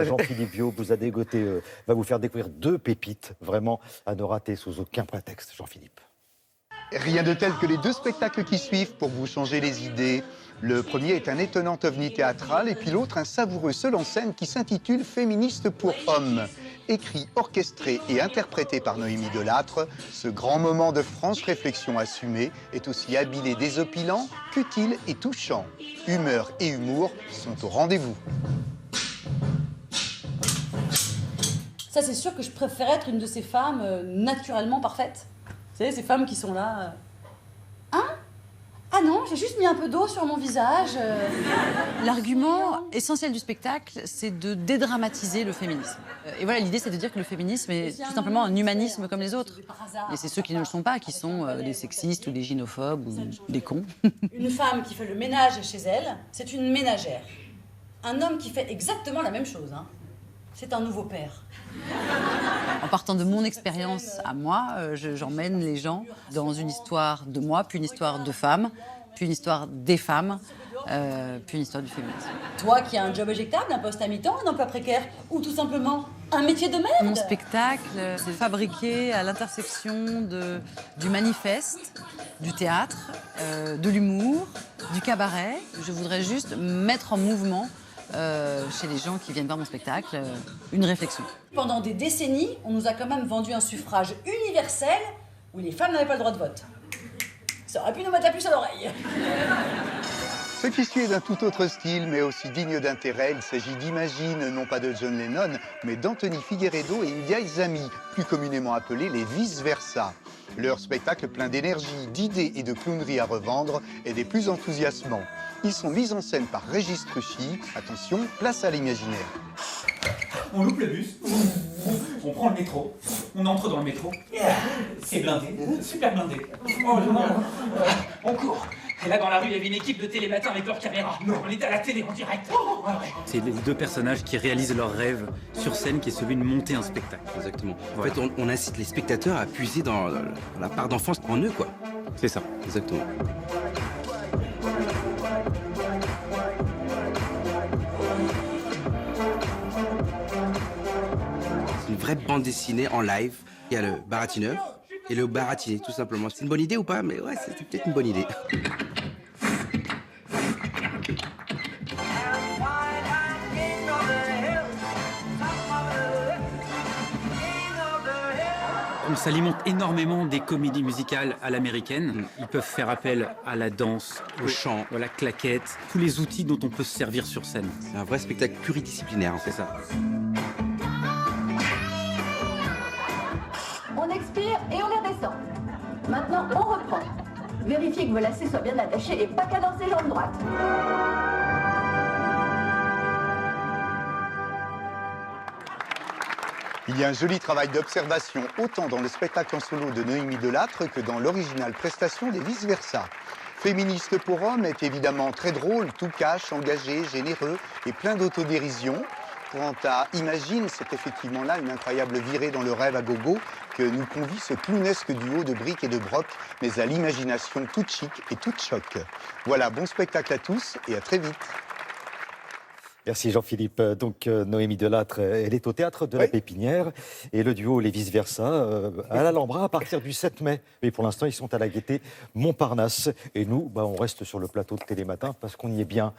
Jean-Philippe Viau vous a dégoté, va vous faire découvrir deux pépites, vraiment à ne rater sous aucun prétexte. Jean-Philippe. Rien de tel que les deux spectacles qui suivent pour vous changer les idées. Le premier est un étonnant ovni théâtral et puis l'autre un savoureux seul en scène qui s'intitule Féministe pour hommes. Écrit, orchestré et interprété par Noémie Delattre, ce grand moment de franche réflexion assumée est aussi habile et désopilant qu'utile et touchant. Humeur et humour sont au rendez-vous. Ça, c'est sûr que je préfère être une de ces femmes naturellement parfaites. Vous savez, ces femmes qui sont là... Hein? Ah non, j'ai juste mis un peu d'eau sur mon visage. L'argument essentiel du spectacle, c'est de dédramatiser le féminisme. Et voilà, l'idée, c'est de dire que le féminisme est tout simplement un humanisme comme les autres. Et c'est ceux qui ne le sont pas, qui sont des sexistes ou des gynophobes ou des cons. Une femme qui fait le ménage chez elle, c'est une ménagère. Un homme qui fait exactement la même chose, hein, c'est un nouveau père. En partant de mon expérience à moi, j'emmène les gens dans une histoire de moi, puis une histoire de femmes, puis une histoire des femmes, puis une histoire du féminisme. Toi qui as un job éjectable, un poste à mi-temps, un emploi précaire, ou tout simplement un métier de merde. Mon spectacle, c'est fabriqué à l'intersection du manifeste, du théâtre, de l'humour, du cabaret. Je voudrais juste mettre en mouvement chez les gens qui viennent voir mon spectacle, une réflexion. Pendant des décennies, on nous a quand même vendu un suffrage universel où les femmes n'avaient pas le droit de vote. Ça aurait pu nous mettre la puce à l'oreille. Ce qui suit est d'un tout autre style, mais aussi digne d'intérêt. Il s'agit d'Imagine, non pas de John Lennon, mais d'Anthony Figueredo et India Izami, plus communément appelés les vice-versa. Leur spectacle plein d'énergie, d'idées et de clownerie à revendre est des plus enthousiasmants. Ils sont mis en scène par Régis Truchy. Attention, place à l'imaginaire. On loupe le bus, on prend le métro, on entre dans le métro, c'est blindé, super blindé. Oh non, on court. Et là dans la rue, il y avait une équipe de télématin avec leur caméra. On était à la télé en direct. C'est les deux personnages qui réalisent leur rêve sur scène, qui est celui de monter un spectacle. Exactement. Voilà. En fait, on incite les spectateurs à puiser dans la part d'enfance en eux, quoi. C'est ça. Exactement. C'est une vraie bande dessinée en live. Il y a le baratineur et le baratiné, tout simplement. C'est une bonne idée ou pas? Mais ouais, c'est peut-être une bonne idée. On s'alimente énormément des comédies musicales à l'américaine. Ils peuvent faire appel à la danse, Au chant. à la claquette, tous les outils dont on peut se servir sur scène. C'est un vrai spectacle pluridisciplinaire, en fait. C'est ça. On expire et on les redescend. Maintenant, on reprend. Vérifiez que vos lacets soient bien attachés et pas cadencer jambe droite. Il y a un joli travail d'observation autant dans le spectacle en solo de Noémie Delattre que dans l'originale prestation des vice-versa. Féministe pour hommes est évidemment très drôle, tout cash, engagé, généreux et plein d'autodérision. Quant à Imagine, c'est effectivement là une incroyable virée dans le rêve à gogo que nous convie ce clownesque duo de briques et de broc, mais à l'imagination toute chic et toute choc. Voilà, bon spectacle à tous et à très vite. Merci Jean-Philippe. Donc Noémie Delattre, elle est au Théâtre de la Pépinière et le duo Les Vice-Versa à l'Alhambra à partir du 7 mai. Mais pour l'instant, ils sont à la Gaîté Montparnasse. Et nous, on reste sur le plateau de Télématin parce qu'on y est bien.